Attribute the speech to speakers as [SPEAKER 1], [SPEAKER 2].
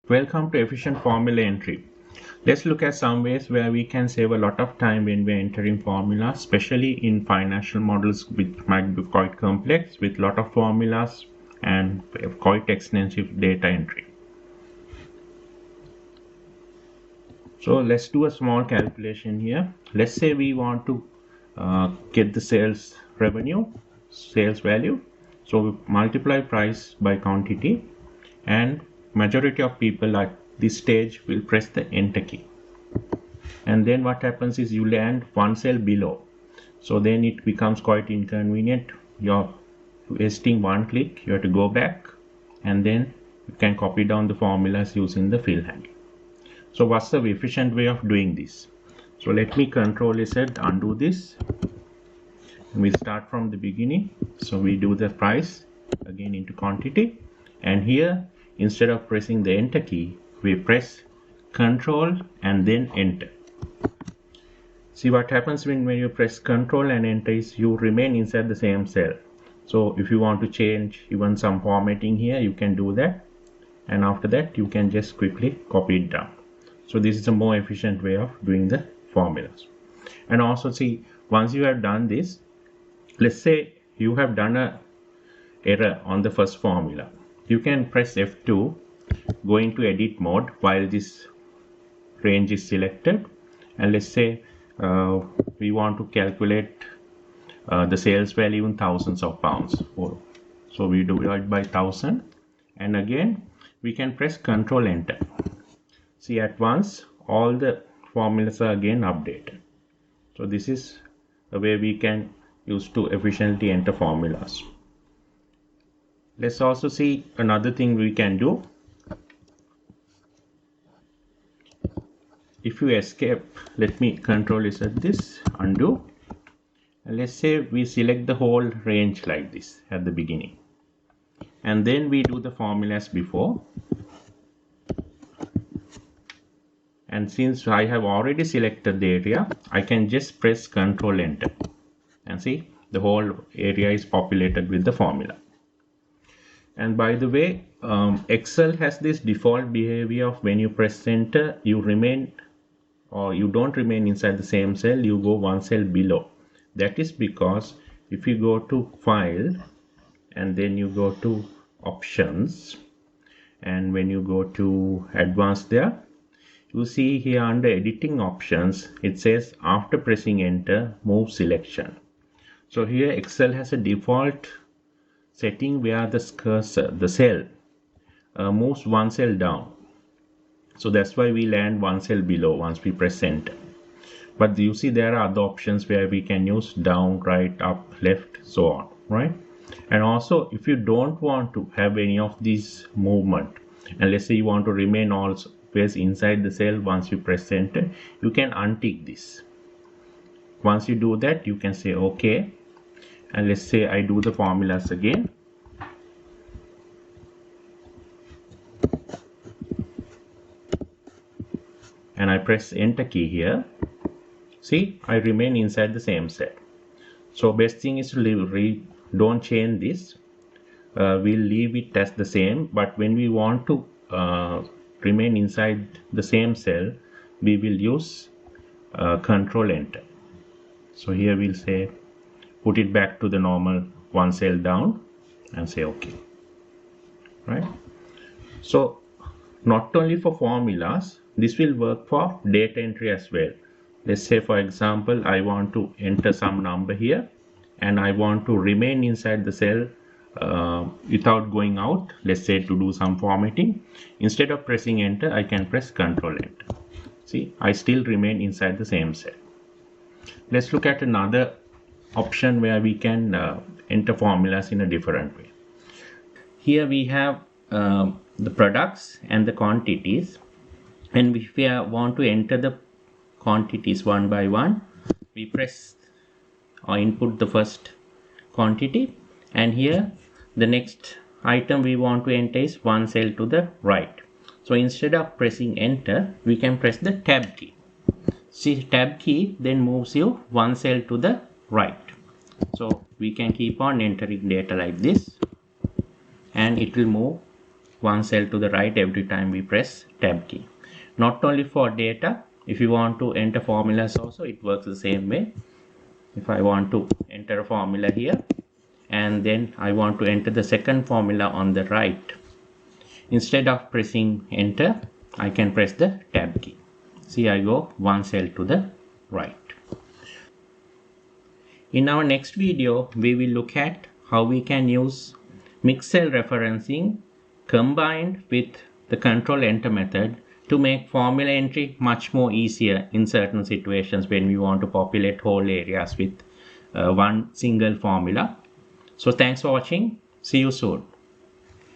[SPEAKER 1] Welcome to Efficient Formula Entry. Let's look at some ways where we can save a lot of time when we're entering formulas, especially in financial models which might be quite complex with a lot of formulas and quite extensive data entry. So let's do a small calculation here. Let's say we want to get the sales value. So we multiply price by quantity, and majority of people at this stage will press the enter key. And then what happens is you land one cell below. So then it becomes quite inconvenient. You're wasting one click. You have to go back and then you can copy down the formulas using the fill handle. So what's the efficient way of doing this? So let me Control Z, undo this. And we start from the beginning. So we do the price again into quantity. And here, instead of pressing the enter key, we press Control and then enter. See what happens when you press Control and enter is you remain inside the same cell. So if you want to change even some formatting here, you can do that. And after that, you can just quickly copy it down. So this is a more efficient way of doing the formulas. And also see, once you have done this, let's say you have done a error on the first formula. You can press F2, go into edit mode while this range is selected. And let's say we want to calculate the sales value in thousands of pounds. So we divide by 1000, and again we can press Control Enter. See, at once all the formulas are again updated. So this is a way we can use to efficiently enter formulas. Let's also see another thing we can do. If you escape, let me Control Z this, undo. And let's say we select the whole range like this at the beginning. And then we do the formulas before. And since I have already selected the area, I can just press Control Enter. And see, the whole area is populated with the formula. And by the way, Excel has this default behavior of when you press enter, you remain or you don't remain inside the same cell, you go one cell below. That is because if you go to File and then you go to Options, and when you go to Advanced there, you see here under Editing Options, it says after pressing enter, move selection. So here Excel has a default setting where the cursor, the cell, moves one cell down. So that's why we land one cell below once we press enter. But you see there are other options where we can use down, right, up, left, so on, right? And also if you don't want to have any of these movement, and let's say you want to remain always inside the cell once you press enter, you can untick this. Once you do that, you can say OK. And let's say I do the formulas again. And I press enter key here. See, I remain inside the same cell. So best thing is to don't change this. We'll leave it as the same, but when we want to remain inside the same cell, we will use Control Enter. So here we'll say put it back to the normal one cell down and say OK, right? So not only for formulas, this will work for data entry as well. Let's say for example, I want to enter some number here and I want to remain inside the cell without going out. Let's say to do some formatting, instead of pressing enter, I can press Control Enter. See, I still remain inside the same cell. Let's look at another option where we can enter formulas in a different way. Here we have the products and the quantities, and if we want to enter the quantities one by one, we press or input the first quantity, and here the next item we want to enter is one cell to the right. So instead of pressing enter, we can press the tab key. See, tab key then moves you one cell to the right. So we can keep on entering data like this, and it will move one cell to the right every time we press tab key. Not only for data, if you want to enter formulas also, it works the same way. If I want to enter a formula here and then I want to enter the second formula on the right, instead of pressing enter, I can press the tab key. See, I go one cell to the right. In our next video, we will look at how we can use mixed cell referencing combined with the control enter method to make formula entry much more easier in certain situations when we want to populate whole areas with one single formula. So thanks for watching. See you soon.